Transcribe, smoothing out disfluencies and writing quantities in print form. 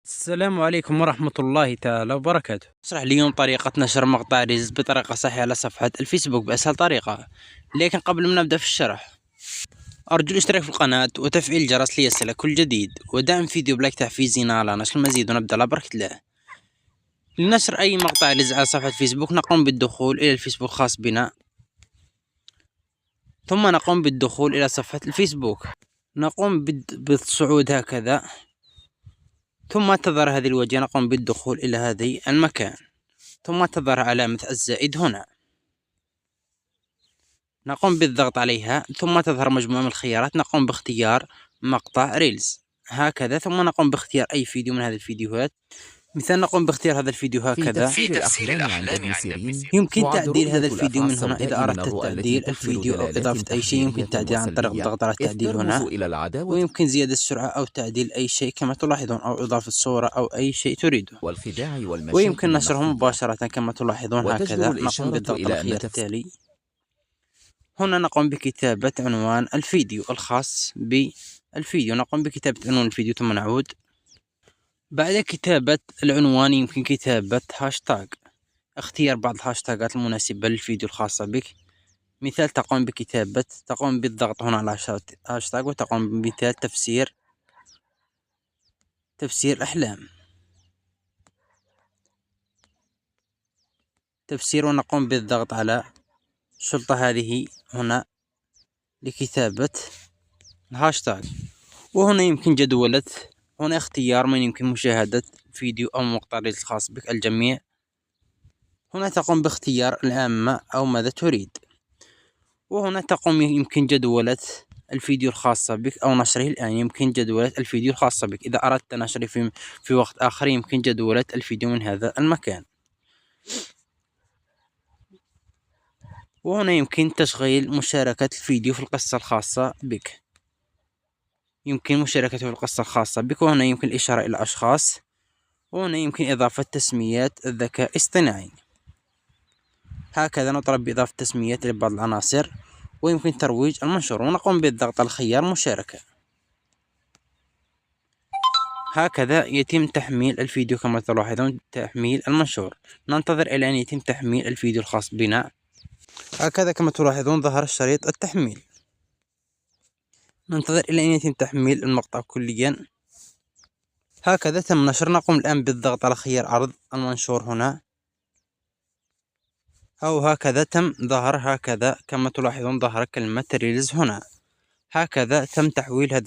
السلام عليكم ورحمة الله تعالى وبركاته. اشرح اليوم طريقة نشر مقطع ريلز بطريقة صحيحة على صفحة الفيسبوك بأسهل طريقة. لكن قبل ما نبدأ في الشرح، أرجو الاشتراك في القناة وتفعيل الجرس ليصلك كل جديد، ودعم فيديو بلايك تحفيزنا على نشر المزيد، ونبدأ على بركة الله. لنشر أي مقطع ريلز على صفحة فيسبوك نقوم بالدخول إلى الفيسبوك الخاص بنا، ثم نقوم بالدخول إلى صفحة الفيسبوك، نقوم بالصعود هكذا، ثم تظهر هذه الواجهة، نقوم بالدخول إلى هذه المكان، ثم تظهر علامة الزائد هنا، نقوم بالضغط عليها، ثم تظهر مجموعة من الخيارات، نقوم باختيار مقطع ريلز هكذا، ثم نقوم باختيار أي فيديو من هذه الفيديوهات. مثال نقوم باختيار هذا الفيديو هكذا. في تفسير الأحلام عند ابن سيرين يمكن تعد تعديل رؤية هذا الفيديو من الأفعى هنا إذا السوداء من أردت الرؤى التي تعديل تحمل الفيديو أو دلالات إضافة أي شيء، يمكن تحذيرية تعديل عن طريق وسلبية الضغط على إذ التعديل ترمز هنا، إلى العداوة ويمكن زيادة السرعة أو تعديل أي شيء كما تلاحظون، أو إضافة صورة أو أي شيء تريده، والخداع والمشاكل ويمكن نشره المخفية. مباشرة كما تلاحظون وتجدر هكذا. نقوم الإشارة بالضغط على إلى الخيار أن التالي، هنا نقوم بكتابة عنوان الفيديو الخاص بالفيديو، نقوم بكتابة عنوان الفيديو ثم نعود. بعد كتابة العنوان يمكن كتابة هاشتاج، اختيار بعض الهاشتاجات المناسبة للفيديو الخاصة بك. مثال تقوم بالضغط هنا على هاشتاج، وتقوم بمثال تفسير أحلام، ونقوم بالضغط على الشرطة هذه هنا لكتابة الهاشتاج. وهنا يمكن جدولة، هنا اختيار من يمكن مشاهدة فيديو أو مقطع ريلز الخاص بك الجميع. هنا تقوم باختيار العامة أو ماذا تريد، وهنا تقوم يمكن جدولة الفيديو الخاصة بك أو نشره الآن. يمكن جدولة الفيديو الخاصة بك، إذا أردت نشره في وقت آخر يمكن جدولة الفيديو من هذا المكان. وهنا يمكن تشغيل مشاركة الفيديو في القصة الخاصة بك، يمكن مشاركته في القصة الخاصة بك. وهنا يمكن الإشارة إلى أشخاص، وهنا يمكن إضافة تسميات الذكاء الاصطناعي هكذا. نطلب بإضافة تسميات لبعض العناصر، ويمكن ترويج المنشور، ونقوم بالضغط على خيار مشاركة. هكذا يتم تحميل الفيديو كما تلاحظون، تحميل المنشور. ننتظر إلى أن يتم تحميل الفيديو الخاص بنا. هكذا كما تلاحظون ظهر الشريط التحميل. ننتظر إلى أن يتم تحميل المقطع كليا. هكذا تم نشر. نقوم الآن بالضغط على خيار عرض المنشور هنا، أو هكذا تم ظهر، هكذا كما تلاحظون ظهر كلمة ريلز هنا. هكذا تم تحويل هذا